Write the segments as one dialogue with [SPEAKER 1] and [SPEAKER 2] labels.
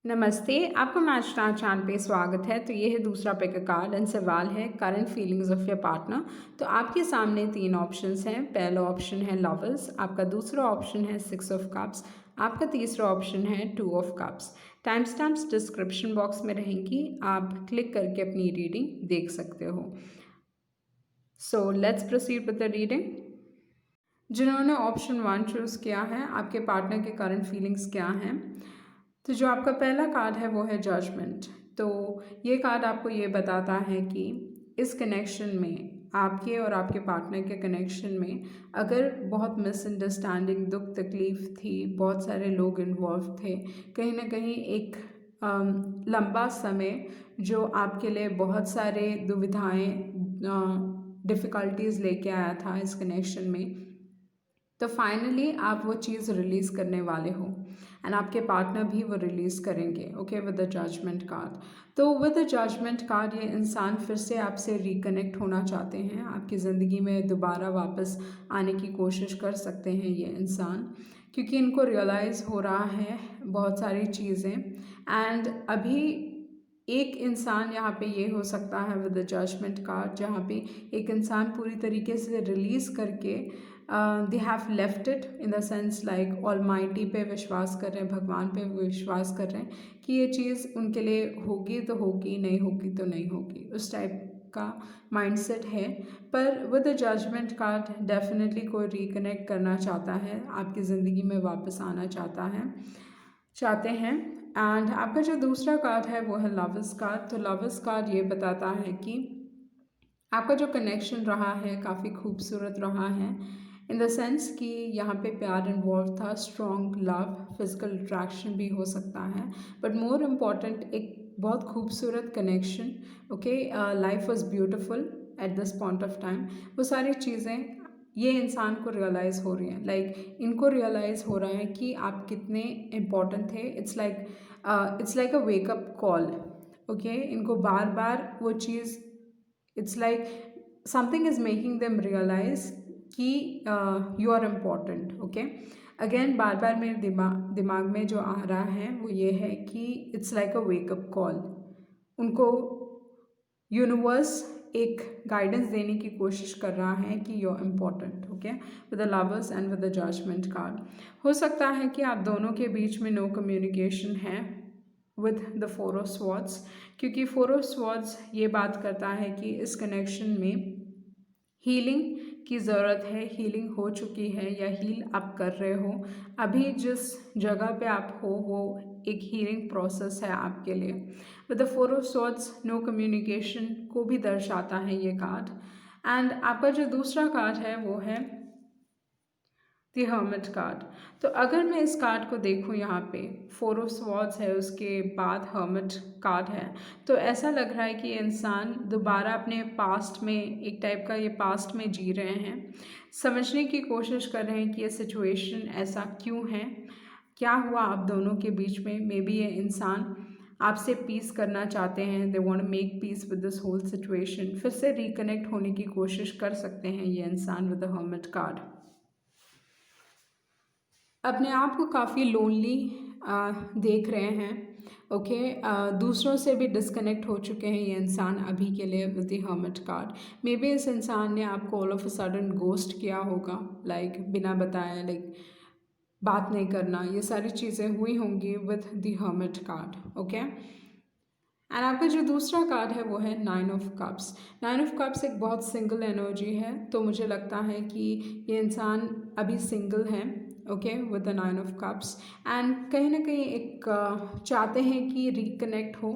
[SPEAKER 1] नमस्ते, आपका match star channel पे स्वागत है। तो ये है दूसरा पिक अ कार्ड एंड सवाल है current feelings of your partner. तो आपके सामने तीन ऑप्शंस हैं। पहला ऑप्शन है लवर्स, आपका दूसरा ऑप्शन है सिक्स ऑफ कप्स, आपका तीसरा ऑप्शन है two of cups. Time stamps description box में रहेंगी, आप क्लिक करके अपनी रीडिंग देख सकते हो। So let's proceed with the reading. जिन्होंने ऑप्शन वन चूज़ किया है, आपके पार्टनर के करंट फीलिंग्स क्या हैं? तो जो आपका पहला कार्ड है वो है जजमेंट। तो ये कार्ड आपको ये बताता है कि इस कनेक्शन में, आपके और आपके पार्टनर के कनेक्शन में अगर बहुत मिसअंडरस्टैंडिंग, दुख तकलीफ़ थी, बहुत सारे लोग इन्वॉल्व थे, कहीं ना कहीं एक लंबा समय जो आपके लिए बहुत सारे दुविधाएं, डिफ़िकल्टीज़ लेके आया था इस कनेक्शन में, तो फाइनली आप वो चीज़ रिलीज़ करने वाले हो एंड आपके पार्टनर भी वो रिलीज़ करेंगे। Okay, with the judgement card. तो विद द जजमेंट कार्ड ये इंसान फिर से आपसे रिकनेक्ट होना चाहते हैं, आपकी ज़िंदगी में दोबारा वापस आने की कोशिश कर सकते हैं ये इंसान, क्योंकि इनको रियलाइज़ हो रहा है बहुत सारी चीज़ें। एंड अभी एक इंसान यहाँ पे ये हो सकता है विद द जजमेंट कार्ड, जहाँ पे एक इंसान पूरी तरीके से रिलीज़ करके they have left it in the sense like almighty पे विश्वास कर रहे हैं, भगवान पे विश्वास कर रहे हैं कि ये चीज़ उनके लिए होगी तो होगी, नहीं होगी तो नहीं होगी, उस टाइप का माइंडसेट है। पर with the judgement card definitely कोई रिकनेक्ट करना चाहता है, आपकी ज़िंदगी में वापस आना चाहते हैं। एंड आपका जो दूसरा कार्ड है वो है लवर्स कार्ड। तो लवर्स कार्ड ये बताता है कि आपका जो कनेक्शन रहा है काफ़ी खूबसूरत रहा है, इन द सेंस कि यहाँ पे प्यार इन्वॉल्व था, स्ट्रॉन्ग लव, फिजिकल अट्रैक्शन भी हो सकता है, बट मोर इम्पॉर्टेंट एक बहुत खूबसूरत connection. Okay, life was beautiful at this point of time. वो सारी चीज़ें ये इंसान को रियलाइज़ हो रही हैं, लाइक इनको रियलाइज़ हो रहा है कि आप कितने इम्पॉर्टेंट थे। It's like a wake up call. Okay, इनको बार बार वो चीज़, it's like something is making them realize कि you are important. Okay, again बार बार मेरे दिमाग में जो आ रहा है वो ये है कि it's like a wake up call. उनको यूनिवर्स एक गाइडेंस देने की कोशिश कर रहा है कि you are important. Okay, with the lovers and with the judgement card. हो सकता है कि आप दोनों के बीच में नो कम्युनिकेशन है with the four of swords, क्योंकि फोर ऑफ स्वॉर्ड्स ये बात करता है कि इस कनेक्शन में हीलिंग की ज़रूरत है, हीलिंग हो चुकी है या हील आप कर रहे हो। अभी जिस जगह पे आप हो वो एक हीलिंग प्रोसेस है आपके लिए। With the four of swords no communication को भी दर्शाता है ये कार्ड। एंड आपका जो दूसरा कार्ड है वो है द हर्मिट कार्ड। तो अगर मैं इस कार्ड को देखूं, यहाँ पे फोर ऑफ स्वॉर्ड्स है, उसके बाद हर्मिट कार्ड है, तो ऐसा लग रहा है कि इंसान दोबारा अपने पास्ट में, एक टाइप का ये पास्ट में जी रहे हैं, समझने की कोशिश कर रहे हैं कि ये सिचुएशन ऐसा क्यों है, क्या हुआ आप दोनों के बीच में। मे बी ये इंसान आपसे पीस करना चाहते हैं, they want to make peace with this whole situation, फिर से रिकनेक्ट होने की कोशिश कर सकते हैं ये इंसान विद द हर्मिट कार्ड। अपने आप को काफ़ी लोनली देख रहे हैं। ओके, दूसरों से भी डिस्कनेक्ट हो चुके हैं ये इंसान अभी के लिए with the hermit card. May be इस इंसान ने आपको all of a sudden ghost किया होगा, लाइक बिना बताए, लाइक बात नहीं करना, ये सारी चीज़ें हुई होंगी with the hermit card. Okay, and आपका जो दूसरा कार्ड है वो है nine of cups. Nine of cups एक बहुत सिंगल एनर्जी है, तो मुझे लगता है कि ये इंसान अभी सिंगल है। Okay, with the nine of cups, and कहीं ना कहीं एक चाहते हैं कि रिकनेक्ट हो,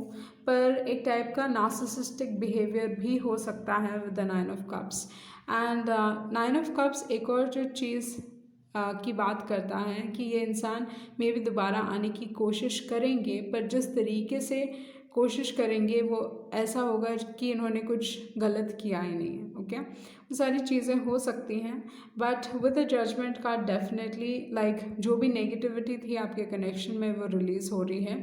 [SPEAKER 1] पर एक टाइप का नार्सिसिस्टिक बिहेवियर भी हो सकता है with the nine of cups. And nine of cups एक और जो चीज़ की बात करता है कि ये इंसान मे भी दोबारा आने की कोशिश करेंगे, पर जिस तरीके से कोशिश करेंगे वो ऐसा होगा कि इन्होंने कुछ गलत किया ही नहीं है। ओके, वो सारी चीज़ें हो सकती हैं, बट विद द जजमेंट का डेफिनेटली लाइक जो भी नेगेटिविटी थी आपके कनेक्शन में वो रिलीज़ हो रही है।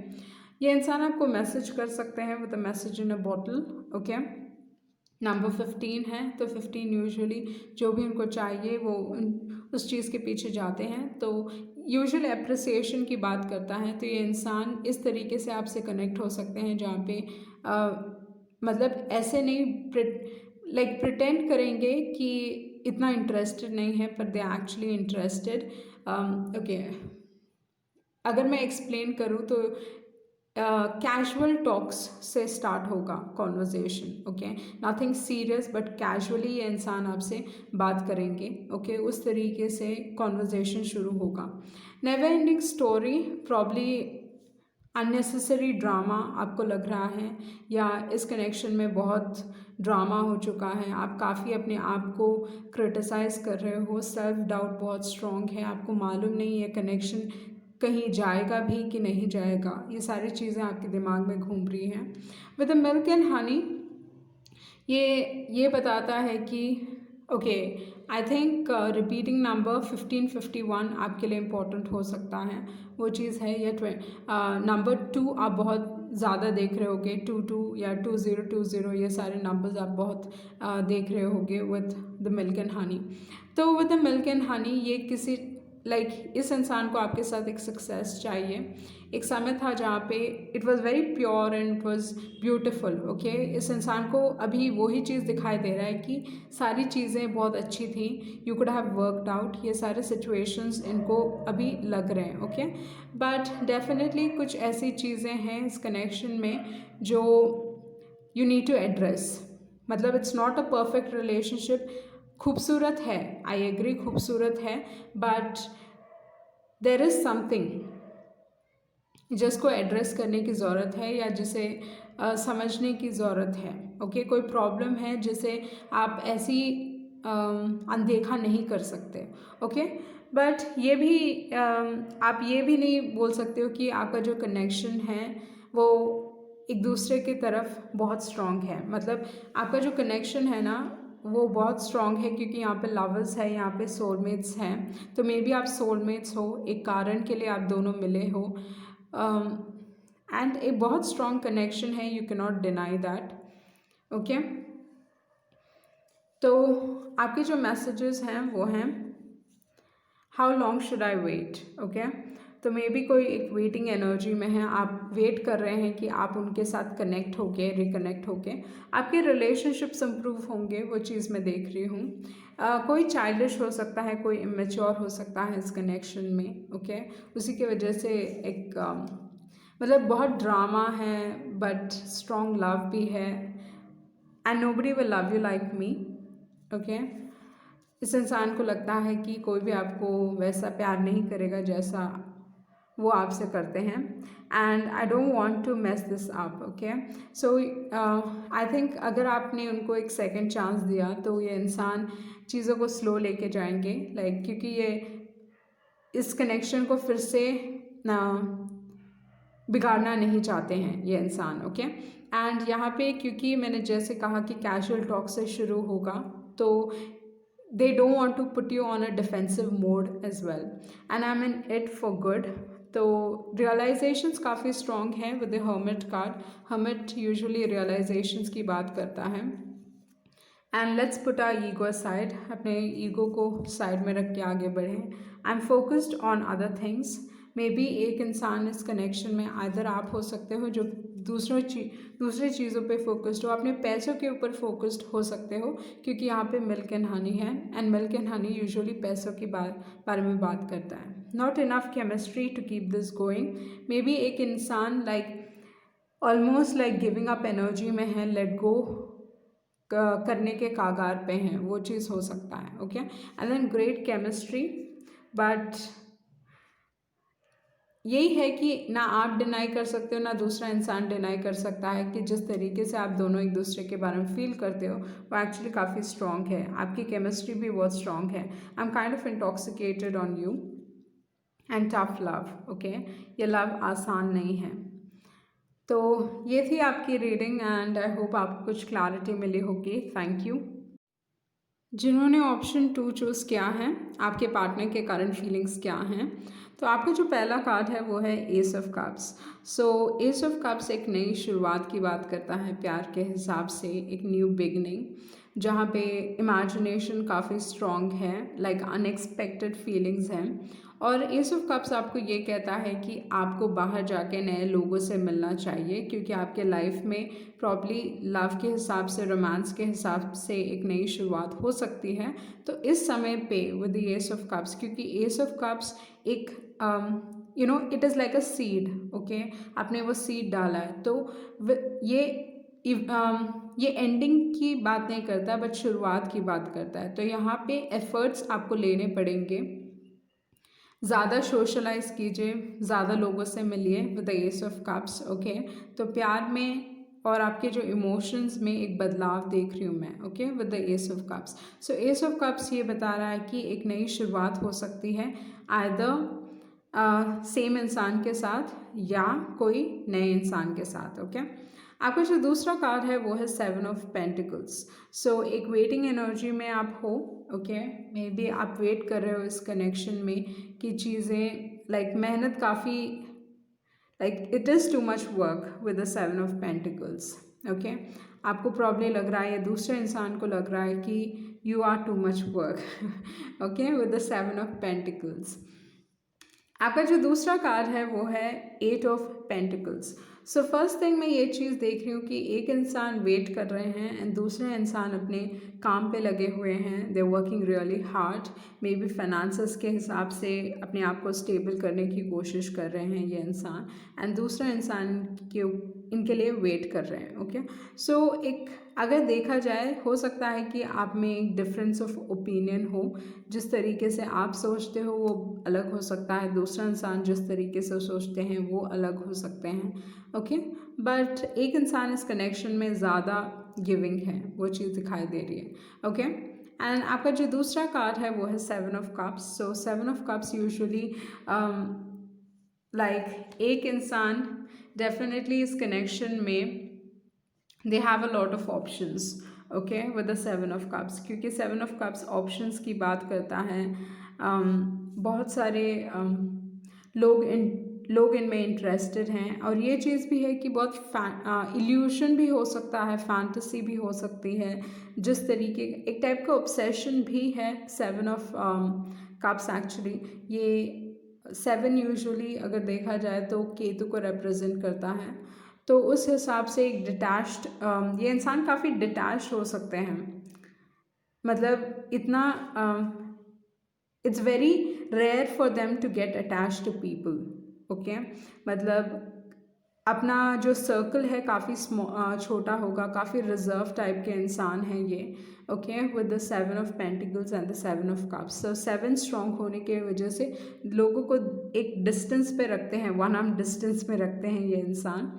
[SPEAKER 1] ये इंसान आपको मैसेज कर सकते हैं with a message in a bottle. Okay, number 15 है, तो 15 यूजुअली जो भी उनको चाहिए वो उस चीज़ के पीछे जाते हैं। तो यूजुअल अप्रिसिएशन की बात करता है, तो ये इंसान इस तरीके से आपसे कनेक्ट हो सकते हैं जहाँ पे मतलब ऐसे नहीं प्रिटेंड करेंगे कि इतना इंटरेस्टेड नहीं है, पर दे एक्चुअली इंटरेस्टेड। ओके, अगर मैं एक्सप्लेन करूँ तो कैजुअल टॉक्स से स्टार्ट होगा conversation, okay, nothing serious but casually ये इंसान आपसे बात करेंगे, ओके, उस तरीके से कॉन्वर्जेशन शुरू होगा। Never ending story, probably unnecessary drama आपको लग रहा है, या इस कनेक्शन में बहुत ड्रामा हो चुका है, आप काफ़ी अपने आप को क्रिटिसाइज़ कर रहे हो, सेल्फ डाउट बहुत स्ट्रॉन्ग है, आपको मालूम नहीं है कनेक्शन कहीं जाएगा भी कि नहीं जाएगा, ये सारी चीज़ें आपके दिमाग में घूम रही हैं। With the milk and honey ये बताता है कि okay, I think repeating number 1551 आपके लिए इम्पोर्टेंट हो सकता है, वो चीज़ है। या नंबर 2 आप बहुत ज़्यादा देख रहे होगे, 22 या 2020, ये सारे नंबर्स आप बहुत देख रहे होगे with the milk and honey. तो with the milk and honey ये किसी इस इंसान को आपके साथ एक सक्सेस चाहिए। एक समय था जहाँ पे it was very pure and it was beautiful, okay. इस इंसान को अभी वही चीज़ दिखाई दे रहा है कि सारी चीज़ें बहुत अच्छी थी, you could have worked out, ये सारे सिचुएशंस इनको अभी लग रहे हैं, ओके। बट डेफिनेटली कुछ ऐसी चीज़ें हैं इस कनेक्शन में जो यू नीड टू एड्रेस। मतलब it's not a perfect relationship, खूबसूरत है, आई एग्री खूबसूरत है, बट देर इज़ समथिंग जिसको एड्रेस करने की ज़रूरत है, या जिसे समझने की ज़रूरत है, ओके। कोई प्रॉब्लम है जिसे आप ऐसी अनदेखा नहीं कर सकते, ओके। बट ये भी आप ये भी नहीं बोल सकते हो कि आपका जो कनेक्शन है वो एक दूसरे की तरफ बहुत स्ट्रॉन्ग है। मतलब आपका जो कनेक्शन है ना वो बहुत स्ट्रॉन्ग है, क्योंकि यहाँ पे लवर्स है, यहाँ पे सोलमेट्स हैं, तो मे बी आप सोलमेट्स हो, एक कारण के लिए आप दोनों मिले हो, एंड एक बहुत स्ट्रॉन्ग कनेक्शन है, you can not deny that, okay. तो आपके जो मैसेजेस हैं वो हैं how long should I wait, okay. तो मे बी कोई एक वेटिंग एनर्जी में है, आप वेट कर रहे हैं कि आप उनके साथ कनेक्ट होके, रिकनेक्ट होके आपके रिलेशनशिप्स इम्प्रूव होंगे, वो चीज़ मैं देख रही हूँ। कोई चाइल्डिश हो सकता है, कोई इमेच्योर हो सकता है इस कनेक्शन में, ओके। उसी की वजह से एक मतलब बहुत ड्रामा है बट स्ट्रॉन्ग लव भी है, and nobody will love you like me, okay. इस इंसान को लगता है कि कोई भी आपको वैसा प्यार नहीं करेगा जैसा वो आपसे करते हैं, and I don't want to mess this up, okay. So I think अगर आपने उनको एक सेकंड चांस दिया तो ये इंसान चीज़ों को स्लो लेके जाएंगे, क्योंकि ये इस कनेक्शन को फिर से बिगाड़ना नहीं चाहते हैं ये इंसान, ओके। एंड यहाँ पे क्योंकि मैंने जैसे कहा कि कैजुअल टॉक से शुरू होगा, तो they don't want to put you on a defensive mode as well, and I'm in it for good। तो realizations काफ़ी strong हैं with the hermit card। hermit usually realizations की बात करता है, and let's put our ego aside, अपने ego को side में रख के आगे बढ़ें। I'm focused on other things। May be एक इंसान इस कनेक्शन में आइदर आप हो सकते हो जो दूसरे चीज़ों पे फोकस्ड हो, अपने पैसों के ऊपर फोकस्ड हो सकते हो, क्योंकि यहाँ पे मिल्क एंड हनी है, and milk and honey usually पैसों के बारे में बात करता है। Not enough chemistry to keep this going. Maybe एक इंसान ऑलमोस्ट गिविंग अप एनर्जी में है, लेट गो करने के कागार पे हैं, वो चीज़ हो सकता है, okay. And then great chemistry, but यही है कि ना आप डिनाई कर सकते हो ना दूसरा इंसान डिनाई कर सकता है कि जिस तरीके से आप दोनों एक दूसरे के बारे में फील करते हो वो एक्चुअली काफ़ी स्ट्रॉन्ग है, आपकी केमिस्ट्री भी बहुत स्ट्रॉन्ग है। I am kind of intoxicated on you and tough love, okay. ये लव आसान नहीं है। तो ये थी आपकी रीडिंग, एंड आई होप आपको कुछ क्लैरिटी मिली होगी। Thank you. जिन्होंने ऑप्शन 2 चूज़ किया है, आपके पार्टनर के करंट फीलिंग्स क्या हैं, तो आपका जो पहला कार्ड है वो है S of cups. So S of cups एक नई शुरुआत की बात करता है प्यार के हिसाब से, एक न्यू बिगनिंग, जहाँ पे इमेजिनेशन काफ़ी स्ट्रॉन्ग है, अनएक्सपेक्टेड फीलिंग्स हैं, और एस ऑफ कप्स आपको ये कहता है कि आपको बाहर जाके नए लोगों से मिलना चाहिए, क्योंकि आपके लाइफ में प्रॉब्ली लव के हिसाब से, रोमांस के हिसाब से एक नई शुरुआत हो सकती है। तो इस समय पे with the S of cups, क्योंकि एस ऑफ कप्स एक it is like a seed, okay, आपने वो सीड डाला है, तो ये एंडिंग की बात नहीं करता बट शुरुआत की बात करता है। तो यहाँ पे एफर्ट्स आपको लेने पड़ेंगे, ज़्यादा सोशलाइज कीजिए, ज़्यादा लोगों से मिलिए with the S of cups, okay. तो प्यार में और आपके जो इमोशंस में एक बदलाव देख रही हूँ मैं, okay, with the S of cups. So S of cups ये बता रहा है कि एक नई शुरुआत हो सकती है, आइदर सेम इंसान के साथ या कोई नए इंसान के साथ, ओके। आपका जो दूसरा कार्ड है वो है 7 ऑफ पेंटिकल्स। सो एक वेटिंग एनर्जी में आप हो, ओके, मे बी आप वेट कर रहे हो इस कनेक्शन में कि चीज़ें लाइक मेहनत काफ़ी, like it is to much work with the 7 of pentacles, okay. आपको प्रॉब्लम लग रहा है या दूसरे इंसान को लग रहा है कि you are too much work, okay, with the 7 of pentacles. आपका जो दूसरा कार्ड है वो है 8 of pentacles. So first thing मैं ये चीज़ देख रही हूँ कि एक इंसान वेट कर रहे हैं एंड दूसरे इंसान अपने काम पे लगे हुए हैं, they are working really hard, maybe finances के हिसाब से अपने आप को स्टेबल करने की कोशिश कर रहे हैं ये इंसान, एंड दूसरा इंसान के इनके लिए वेट कर रहे हैं, ओके। सो एक अगर देखा जाए, हो सकता है कि आप में एक डिफरेंस ऑफ ओपिनियन हो, जिस तरीके से आप सोचते हो वो अलग हो सकता है, दूसरा इंसान जिस तरीके से सोचते हैं वो अलग हो सकते हैं, ओके। बट एक इंसान इस कनेक्शन में ज़्यादा गिविंग है, वो चीज़ दिखाई दे रही है, ओके। एंड आपका जो दूसरा कार्ड है वो है 7 of cups. So 7 of cups usually like एक इंसान डेफिनेटली इस कनेक्शन में they have a lot of options, okay, with the 7 of cups, क्योंकि 7 ऑफ कप्स ऑप्शंस की बात करता है। बहुत सारे लोग इनमें इंटरेस्टेड हैं, और ये चीज़ भी है कि बहुत इल्यूशन भी हो सकता है, फैंटेसी भी हो सकती है, जिस तरीके एक टाइप का ऑब्सेशन भी है 7 ऑफ कप्स। एक्चुअली ये 7 यूजुअली अगर देखा जाए तो केतु को रिप्रेजेंट करता है, तो उस हिसाब से एक डिटैच्ड, ये इंसान काफ़ी डिटैच हो सकते हैं, मतलब इतना it's very rare for them to get attach to people, okay. मतलब अपना जो सर्कल है काफ़ी छोटा होगा, काफ़ी रिजर्व टाइप के इंसान हैं ये, okay, with the 7 of pentacles and the 7 of cups. So 7 strong होने की वजह से लोगों को एक डिस्टेंस पे रखते हैं, 1 आर्म डिस्टेंस पे रखते हैं ये इंसान,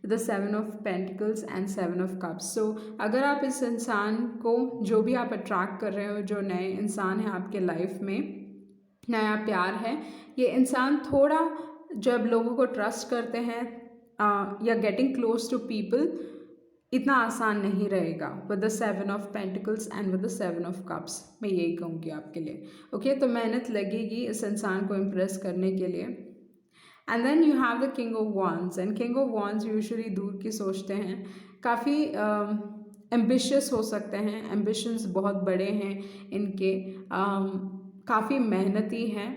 [SPEAKER 1] the 7 of pentacles and 7 of cups. So अगर आप इस इंसान को, जो भी आप अट्रैक्ट कर रहे हो, जो नए इंसान है आपके लाइफ में, नया प्यार है, ये इंसान थोड़ा जब लोगों को ट्रस्ट करते हैं या गेटिंग क्लोज टू पीपल, इतना आसान नहीं रहेगा with the 7 of pentacles and with the 7 of cups. मैं यही कहूँगी आपके लिए, ओके। तो मेहनत लगेगी इस इंसान को इम्प्रेस करने के लिए। And then you have the king of wands, and king of wands usually दूर की सोचते हैं, काफ़ी एम्बिशियस हो सकते हैं, एम्बिशंस बहुत बड़े हैं इनके, काफ़ी मेहनती हैं,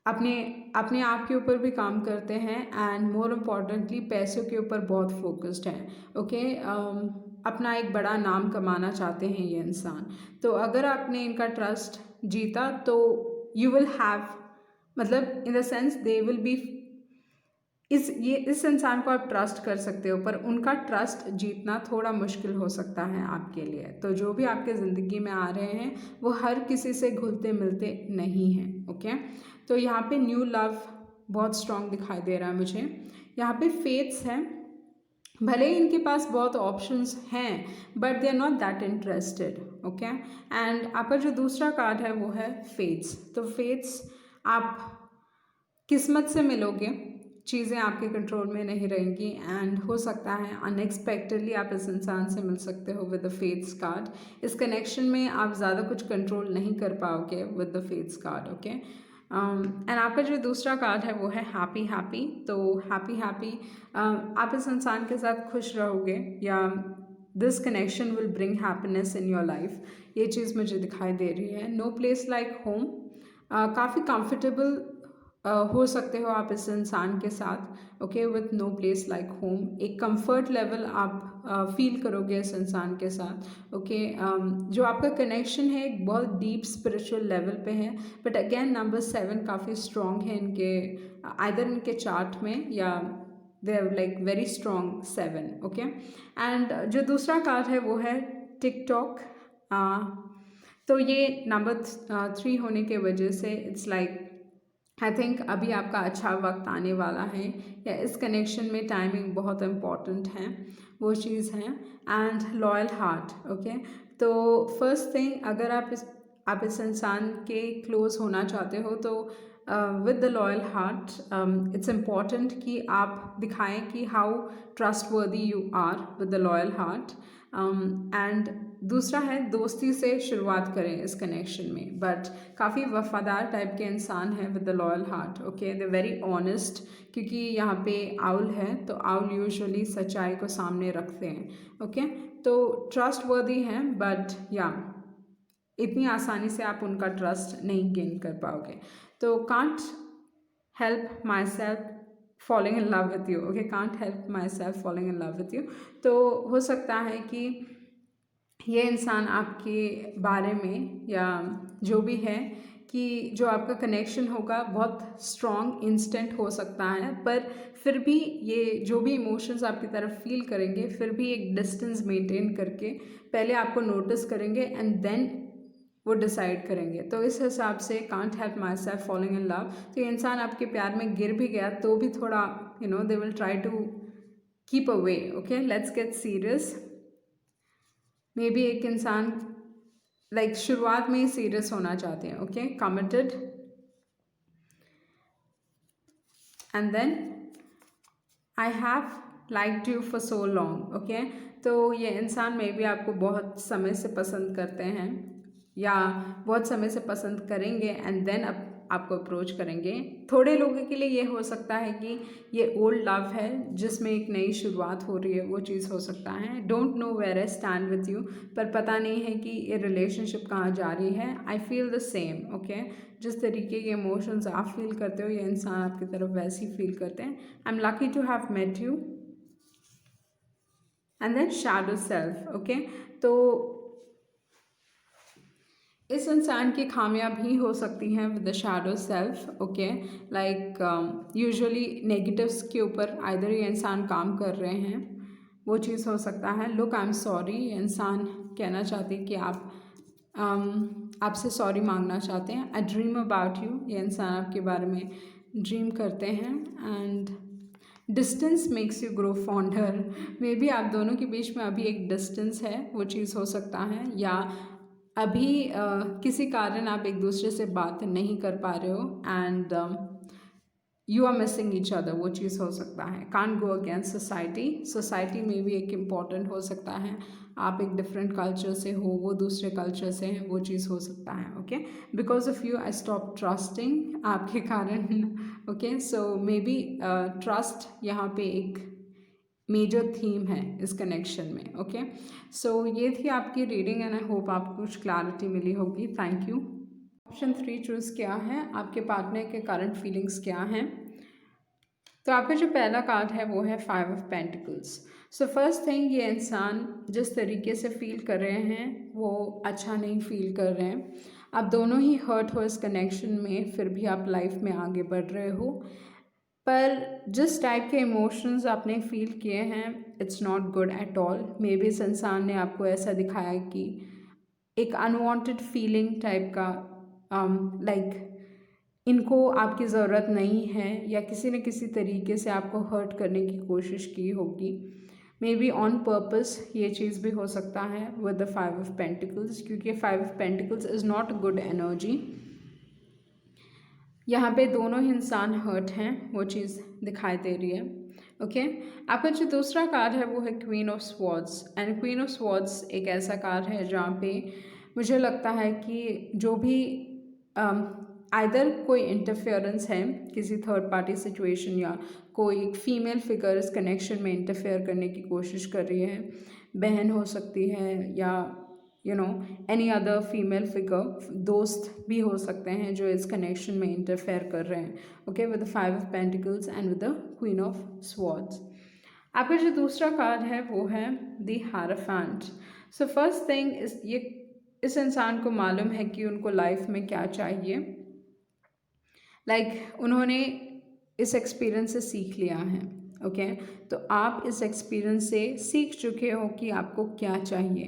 [SPEAKER 1] अपने अपने आप के ऊपर भी काम करते हैं, एंड मोर इम्पॉर्टेंटली पैसों के ऊपर बहुत फोकस्ड हैं, ओके। अपना एक बड़ा नाम कमाना चाहते हैं ये इंसान। तो अगर आपने इनका ट्रस्ट जीता तो यू विल हैव, मतलब in the sense they will be, इस इंसान को आप ट्रस्ट कर सकते हो, पर उनका ट्रस्ट जीतना थोड़ा मुश्किल हो सकता है आपके लिए। तो जो भी आपके ज़िंदगी में आ रहे हैं वो हर किसी से घुलते मिलते नहीं हैं, ओके। तो यहाँ पे न्यू लव बहुत स्ट्रॉन्ग दिखाई दे रहा है मुझे। यहाँ पे फेथ्स हैं, भले ही इनके पास बहुत ऑप्शंस हैं but they are not that interested, okay. And आपका जो दूसरा कार्ड है वो है फेथ्स। तो फेथ्स, आप किस्मत से मिलोगे, चीज़ें आपके कंट्रोल में नहीं रहेंगी, एंड हो सकता है अनएक्सपेक्टेडली आप इस इंसान से मिल सकते हो विद द फेथ्स कार्ड। इस कनेक्शन में आप ज़्यादा कुछ कंट्रोल नहीं कर पाओगे with the faiths card, okay. And आपका जो दूसरा कार्ड है वो है हैप्पी हैप्पी। तो हैप्पी हैप्पी, आप इस इंसान के साथ खुश रहोगे, या this connection will bring happiness in your life, ये चीज़ मुझे दिखाई दे रही है। नो प्लेस लाइक होम, काफ़ी कंफर्टेबल हो सकते हो आप इस इंसान के साथ, okay, with no place like home. एक कंफर्ट लेवल आप फील करोगे इस इंसान के साथ, ओके। जो आपका कनेक्शन है एक बहुत डीप स्पिरिचुअल लेवल पे है। बट अगेन नंबर 7 काफ़ी स्ट्रॉन्ग है इनके, आइदर इनके चार्ट में, या they are like very strong 7, okay. And जो दूसरा कार्ड है वो है टिकटॉक। तो ये नंबर 3 होने के वजह से इट्स लाइक आई थिंक अभी आपका अच्छा वक्त आने वाला है, या इस कनेक्शन में टाइमिंग बहुत इम्पॉर्टेंट है, वो चीज़ है। And loyal heart, okay. तो फर्स्ट थिंग, अगर आप इस इंसान के क्लोज होना चाहते हो तो with the loyal heart it's important कि आप दिखाएं कि how trustworthy you are with the loyal heart. And दूसरा है दोस्ती से शुरुआत करें इस कनेक्शन में, बट काफ़ी वफादार टाइप के इंसान है with the loyal heart, okay. They very honest, क्योंकि यहाँ पे आउल है तो आउल यूजुअली सच्चाई को सामने रखते हैं, ओके। तो ट्रस्ट वर्दी हैं, बट या इतनी आसानी से आप उनका ट्रस्ट नहीं गेन कर पाओगे। तो can't help my self following in love with you, okay, can't help my self following in love with you. तो हो सकता है कि ये इंसान आपके बारे में, या जो भी है, कि जो आपका कनेक्शन होगा बहुत स्ट्रॉन्ग इंस्टेंट हो सकता है, पर फिर भी ये जो भी इमोशंस आपकी तरफ फील करेंगे फिर भी एक डिस्टेंस मेंटेन करके पहले आपको नोटिस करेंगे एंड देन वो डिसाइड करेंगे। तो इस हिसाब से can't help my self following in love, तो ये इंसान आपके प्यार में गिर भी गया तो भी थोड़ा they will try to keep away, okay. Let's get serious. Maybe एक इंसान लाइक शुरुआत में ही सीरियस होना चाहते हैं, okay, committed, and then I have liked you for so long, okay. तो ये इंसान मे बी आपको बहुत समय से पसंद करते हैं, या बहुत समय से पसंद करेंगे एंड देन आपको अप्रोच करेंगे। थोड़े लोगों के लिए ये हो सकता है कि ये ओल्ड लव है जिसमें एक नई शुरुआत हो रही है, वो चीज़ हो सकता है। Don't know where I stand with you, पर पता नहीं है कि ये रिलेशनशिप कहाँ जा रही है। I feel the same, okay. जिस तरीके के इमोशंस आप फील करते हो ये इंसान आपकी तरफ वैसे ही फील करते हैं। I am lucky to have met you. And then shadow self, okay. तो इस इंसान की खामियां भी हो सकती हैं with the shadow self, okay. Like usually negatives के ऊपर आइदर ये इंसान काम कर रहे हैं, वो चीज़ हो सकता है। लुक आई एम सॉरी, ये इंसान कहना चाहते हैं कि आपसे सॉरी मांगना चाहते हैं। आई ड्रीम अबाउट यू, ये इंसान आपके बारे में ड्रीम करते हैं। And distance makes you grow fonder, may be आप दोनों के बीच में अभी एक डिस्टेंस है, वो चीज़ हो सकता है। या अभी किसी कारण आप एक दूसरे से बात नहीं कर पा रहे हो and you are missing each other, वो चीज़ हो सकता है। कांट गो अगेंस्ट सोसाइटी में भी एक इम्पॉर्टेंट हो सकता है। आप एक डिफरेंट कल्चर से हो, वो दूसरे कल्चर से हैं, वो चीज़ हो सकता है, okay. Because of you I stop trusting, आपके कारण, okay. So may be trust यहाँ पे एक मेजर थीम है इस कनेक्शन में, ओके। सो ये थी आपकी रीडिंग एंड आई होप आपको कुछ क्लैरिटी मिली होगी। Thank you. ऑप्शन 3 चूज़ क्या है, आपके पार्टनर के करंट फीलिंग्स क्या हैं। तो आपका जो पहला कार्ड है वो है 5 of pentacles. So first thing, ये इंसान जिस तरीके से फील कर रहे हैं वो अच्छा नहीं फील कर रहे हैं। आप दोनों ही हर्ट हो इस कनेक्शन में, फिर भी आप लाइफ में आगे बढ़ रहे हो। पर जिस टाइप के इमोशंस आपने फील किए हैं it's not good at all. May be इस इंसान ने आपको ऐसा दिखाया कि एक अनवांटेड फीलिंग टाइप का, लाइक इनको आपकी ज़रूरत नहीं है, या किसी न किसी तरीके से आपको हर्ट करने की कोशिश की होगी। मे बी ऑन पर्पस, ये चीज़ भी हो सकता है विद द 5 ऑफ पेंटिकल्स, क्योंकि 5 of pentacles is not good energy. यहाँ पे दोनों ही इंसान हर्ट हैं, वो चीज़ दिखाई दे रही है, ओके। आपका जो दूसरा कार्ड है वो है queen of swords. And queen of swords एक ऐसा कार्ड है जहाँ पे मुझे लगता है कि जो भी आइदर कोई इंटरफेरेंस है किसी थर्ड पार्टी सिचुएशन, या कोई फीमेल फिगर इस कनेक्शन में इंटरफेयर करने की कोशिश कर रही है। बहन हो सकती है, या एनी अदर फीमेल फिगर, दोस्त भी हो सकते हैं जो इस कनेक्शन में इंटरफेयर कर रहे हैं। Okay, with the 5 of Pentacles and with the queen of swords. आपका जो दूसरा कार्ड है वो है the hierophant. So first thing इस इंसान को मालूम है कि उनको लाइफ में क्या चाहिए। उन्होंने इस एक्सपीरियंस से सीख लिया है। ओके, तो आप इस एक्सपीरियंस से सीख चुके हो कि आपको क्या चाहिए,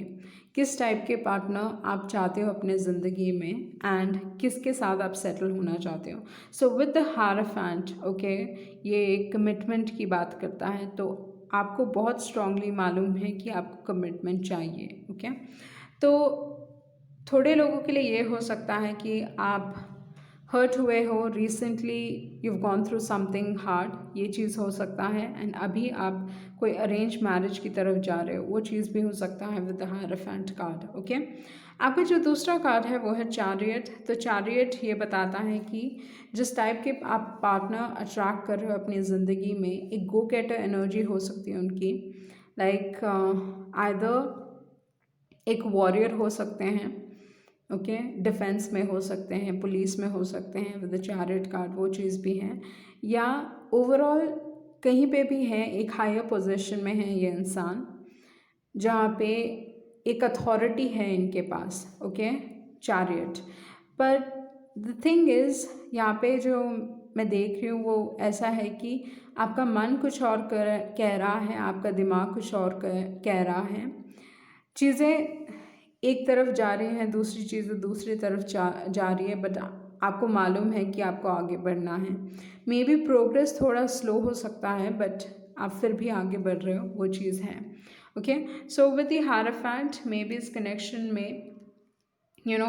[SPEAKER 1] किस टाइप के पार्टनर आप चाहते हो अपने ज़िंदगी में, एंड किसके साथ आप सेटल होना चाहते हो। So with the hierophant, okay, ये कमिटमेंट की बात करता है, तो आपको बहुत स्ट्रांगली मालूम है कि आपको कमिटमेंट चाहिए। ओके, तो थोड़े लोगों के लिए ये हो सकता है कि आप हर्ट हुए हो, recently you've gone through something hard, ये चीज़ हो सकता है, एंड अभी आप कोई अरेंज मैरिज की तरफ जा रहे हो, वो चीज़ भी हो सकता है with the hierophant card. Okay, आपका जो दूसरा कार्ड है वो है चैरियट। तो चैरियट ये बताता है कि जिस टाइप के आप पार्टनर अट्रैक्ट कर रहे हो अपनी ज़िंदगी में, एक गो गेटर एनर्जी हो सकती है उनकी। आइदर एक वॉरियर हो सकते हैं, ओके, डिफेंस में हो सकते हैं, पुलिस में हो सकते हैं विद द चैरियट कार्ड, वो चीज़ भी है, या ओवरऑल कहीं पे भी है, एक हायर पोजीशन में है ये इंसान, जहाँ पे एक अथॉरिटी है इनके पास। Okay, chariot. पर द थिंग इज़, यहाँ पे जो मैं देख रही हूँ वो ऐसा है कि आपका मन कुछ और कह रहा है, आपका दिमाग कुछ और कह रहा है। चीज़ें एक तरफ जा रही हैं, दूसरी चीज़ें दूसरी तरफ जा रही है, बट आपको मालूम है कि आपको आगे बढ़ना है। मे बी प्रोग्रेस थोड़ा स्लो हो सकता है, बट आप फिर भी आगे बढ़ रहे हो, वो चीज़ है। Okay, so with the hierophant, may be इस कनेक्शन में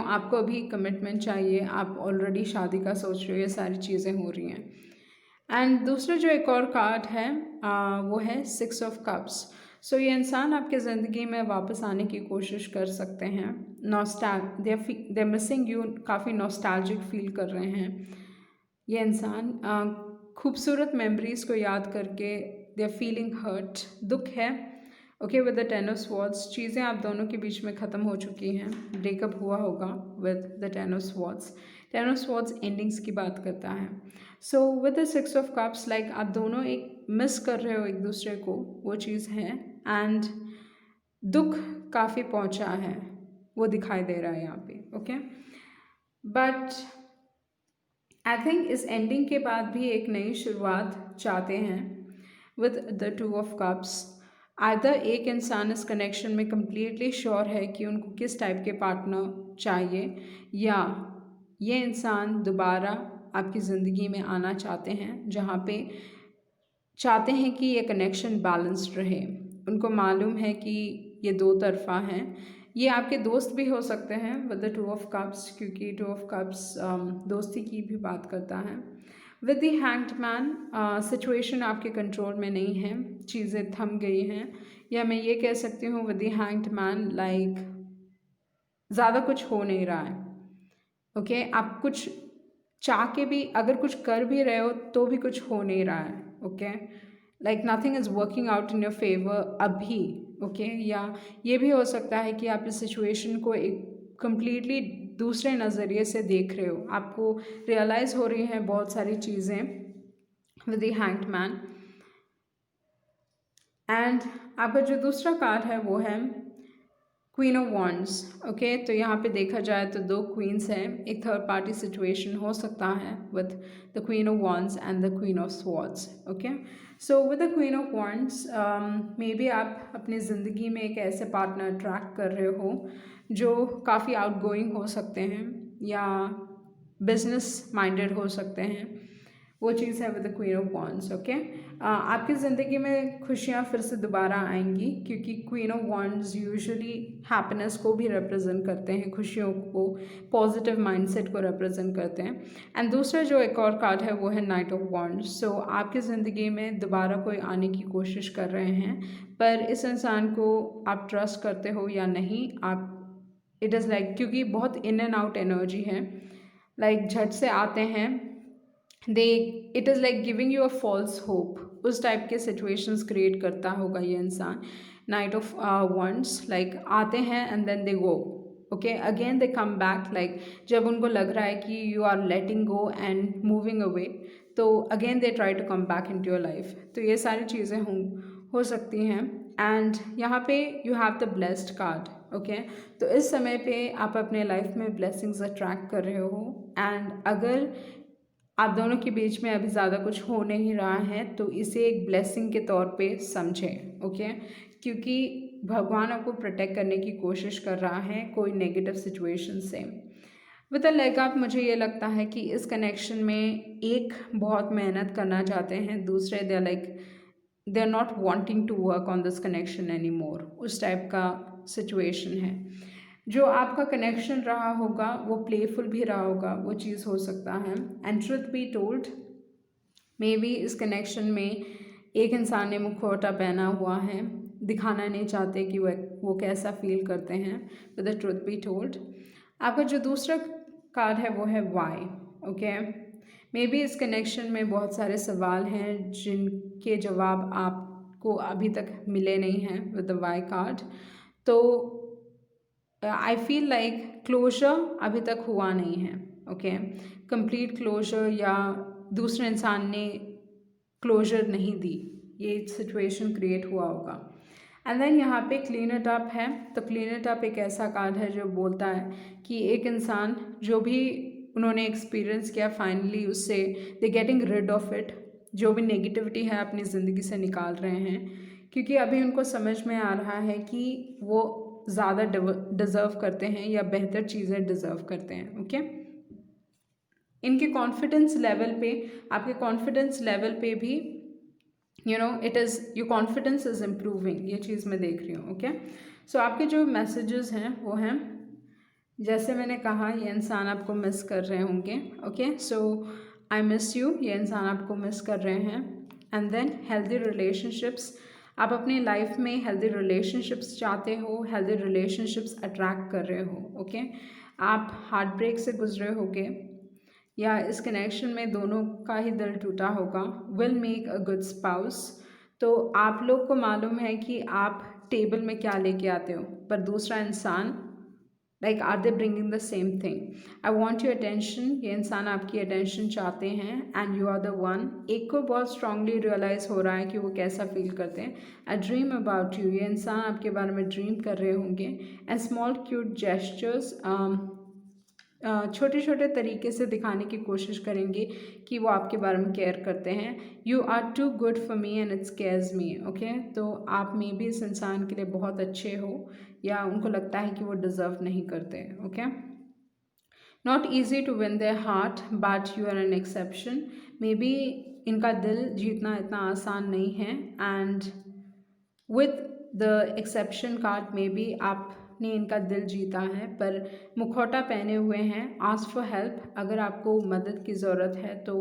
[SPEAKER 1] आपको अभी कमिटमेंट चाहिए, आप ऑलरेडी शादी का सोच रहे हो, ये सारी चीज़ें हो रही हैं। एंड दूसरा जो एक और कार्ड है वो है 6 of Cups। सो ये इंसान आपके ज़िंदगी में वापस आने की कोशिश कर सकते हैं। दे मिसिंग यू, काफ़ी नॉस्टैल्जिक फील कर रहे हैं ये इंसान। खूबसूरत मेमोरीज़ को याद करके दे आर फीलिंग हर्ट, दुख है। Okay, with the 10 of Swords, चीज़ें आप दोनों के बीच में ख़त्म हो चुकी हैं, ब्रेकअप हुआ होगा with the 10 of Swords। 10 of Swords endings की बात करता है। So with the 6 of Cups, आप दोनों एक मिस कर रहे हो एक दूसरे को, वो चीज़ है, एंड दुख काफ़ी पहुंचा है, वो दिखाई दे रहा है यहाँ पे। ओके, बट आई थिंक इस एंडिंग के बाद भी एक नई शुरुआत चाहते हैं with the 2 of Cups। Either एक इंसान इस कनेक्शन में कम्प्लीटली श्योर है कि उनको किस टाइप के पार्टनर चाहिए, या ये इंसान दोबारा आपकी ज़िंदगी में आना चाहते हैं, जहाँ पे चाहते हैं कि ये कनेक्शन बैलेंस्ड रहे। उनको मालूम है कि ये दो तरफा हैं। ये आपके दोस्त भी हो सकते हैं विद द 2 of Cups, क्योंकि 2 of Cups दोस्ती की भी बात करता है। With the hanged man, situation आपके कंट्रोल में नहीं है, चीज़ें थम गई हैं, या मैं ये कह सकती हूँ विद द हैंग्ड मैन, ज़्यादा कुछ हो नहीं रहा है। ओके, आप कुछ चाह के भी अगर कुछ कर भी रहे हो तो भी कुछ हो नहीं रहा है। Okay, nothing is working out in your favour अभी। ओके, या ये भी हो सकता है कि आप इस सिचुएशन को एक कम्प्लीटली दूसरे नज़रिए से देख रहे हो, आपको रियलाइज़ हो रही हैं बहुत सारी चीज़ें with the hanged man. And आपका जो दूसरा कार्ड है वो है क्वीन ऑफ वॉन्ड्स। ओके, तो यहाँ पे देखा जाए तो 2 क्वींस हैं, एक थर्ड पार्टी सिचुएशन हो सकता है with the queen of wands and the queen of swords. Okay, so with the queen of wands, may be आप अपनी ज़िंदगी में एक ऐसे पार्टनर अट्रैक्ट कर रहे हो जो काफ़ी आउटगोइंग हो सकते हैं, या बिजनेस माइंडेड हो सकते हैं, वो चीज़ है with the queen of wands. Okay, आपकी ज़िंदगी में खुशियाँ फिर से दोबारा आएंगी, क्योंकि queen of wands usually happiness को भी रिप्रेजेंट करते हैं, खुशियों को, पॉजिटिव माइंडसेट को रिप्रेजेंट करते हैं। एंड दूसरा जो एक और कार्ड है वो है नाइट ऑफ वॉन्ड्स। सो आपकी ज़िंदगी में दोबारा कोई आने की कोशिश कर रहे हैं, पर इस इंसान को आप ट्रस्ट करते हो या नहीं, आप इट इज़ क्योंकि बहुत इन एंड आउट एनर्जी है, झट से आते हैं, it is giving you a false hope, उस टाइप के सिचुएशंस क्रिएट करता होगा ये इंसान। नाइट ऑफ वंड्स, लाइक आते हैं and then they go, okay, again they come back, like जब उनको लग रहा है कि you are letting go and moving away, तो again they try to come back into your life. तो ये सारी चीज़ें हो सकती हैं। एंड यहाँ पे you have the blessed card, okay. तो इस समय पे आप अपने लाइफ में ब्लेसिंग्स अट्रैक्ट कर रहे हो, एंड अगर आप दोनों के बीच में अभी ज़्यादा कुछ हो नहीं रहा है तो इसे एक ब्लेसिंग के तौर पे समझें, ओके, क्योंकि भगवान आपको प्रोटेक्ट करने की कोशिश कर रहा है कोई नेगेटिव सिचुएशन से। विद द लेग अप मुझे ये लगता है कि इस कनेक्शन में एक बहुत मेहनत करना चाहते हैं, दूसरे they are not wanting to work on this connection any more, उस टाइप का सिचुएशन है। जो आपका कनेक्शन रहा होगा वो प्लेफुल भी रहा होगा, वो चीज़ हो सकता है। And truth be told, may be इस कनेक्शन में एक इंसान ने मुखौटा पहना हुआ है, दिखाना नहीं चाहते कि वो कैसा फील करते हैं। With the truth be told, आपका जो दूसरा कार्ड है वो है वाई, ओके। मे बी इस कनेक्शन में बहुत सारे सवाल हैं जिनके जवाब आपको अभी तक मिले नहीं हैं विद द वाई कार्ड। तो आई फील लाइक क्लोजर अभी तक हुआ नहीं है, ओके, कंप्लीट क्लोजर, या दूसरे इंसान ने क्लोजर नहीं दी, ये सिचुएशन क्रिएट हुआ होगा। एंड देन यहाँ पे क्लीन इट अप है। तो क्लीन इट अप एक ऐसा कार्ड है जो बोलता है कि एक इंसान जो भी उन्होंने एक्सपीरियंस किया, फाइनली उससे they getting rid of it, जो भी नेगेटिविटी है अपनी ज़िंदगी से निकाल रहे हैं, क्योंकि अभी उनको समझ में आ रहा है कि वो ज़्यादा डिज़र्व करते हैं या बेहतर चीज़ें डिज़र्व करते हैं, ओके। इनके कॉन्फिडेंस लेवल पे, आपके कॉन्फिडेंस लेवल पे भी it is your confidence is improving, ये चीज़ मैं देख रही हूँ, ओके। सो आपके जो मैसेजेस हैं वो हैं, जैसे मैंने कहा, ये इंसान आपको मिस कर रहे होंगे, okay. So I miss you, ये इंसान आपको मिस कर रहे हैं। एंड देन हेल्दी रिलेशनशिप्स, आप अपनी लाइफ में हेल्दी रिलेशनशिप्स चाहते हो, हेल्दी रिलेशनशिप्स अट्रैक्ट कर रहे हो, ओके। आप हार्ट ब्रेक से गुजरे होगे, या इस कनेक्शन में दोनों का ही दिल टूटा होगा। Will make a good spouse, तो आप लोग को मालूम है कि आप टेबल में क्या लेके आते हो, पर दूसरा इंसान like are they bringing the same thing. I want your attention, ये इंसान आपकी अटेंशन चाहते हैं, and you are the one. एक को बहुत स्ट्रांगली रियलाइज़ हो रहा है कि वो कैसा फील करते हैं। आई ड्रीम अबाउट यू, ये इंसान आपके बारे में ड्रीम कर रहे होंगे। एंड स्मॉल क्यूट जेस्चर्स, छोटे छोटे तरीके से दिखाने की कोशिश करेंगे कि वो आपके बारे में केयर करते हैं। You are too good for me and it's cares me, okay. तो आप मे भी इस इंसान के लिए बहुत अच्छे हो, या उनको लगता है कि वो डिज़र्व नहीं करते, okay. Not easy to win their heart but you are an exception, maybe इनका दिल जीतना इतना आसान नहीं है। And with the exception card में भी आपने इनका दिल जीता है, पर मुखौटा पहने हुए हैं। आस्क फॉर हेल्प, अगर आपको मदद की ज़रूरत है तो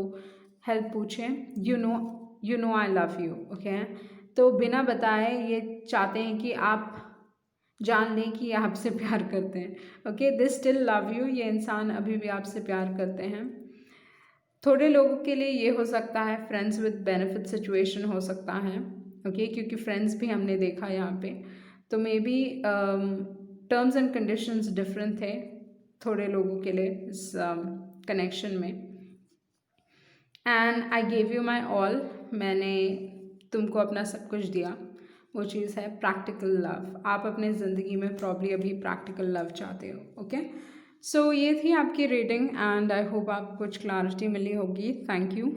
[SPEAKER 1] हेल्प पूछें। You know I love you, okay. तो बिना बताए ये चाहते हैं कि आप जान लें कि ये आपसे प्यार करते हैं, okay. They still love you, ये इंसान अभी भी आपसे प्यार करते हैं। थोड़े लोगों के लिए ये हो सकता है फ्रेंड्स विद बेनिफिट सिचुएशन हो सकता है, ओके, क्योंकि फ्रेंड्स भी हमने देखा यहाँ पे। तो may be terms and conditions different थे थोड़े लोगों के लिए इस कनेक्शन में। And I gave you my all, मैंने तुमको अपना सब कुछ दिया। वो चीज़ है प्रैक्टिकल लव। आप अपने ज़िंदगी में प्रॉब्ली अभी प्रैक्टिकल लव चाहते हो, ओके। सो ये थी आपकी रीडिंग, एंड आई होप आपको कुछ क्लैरिटी मिली होगी। Thank you.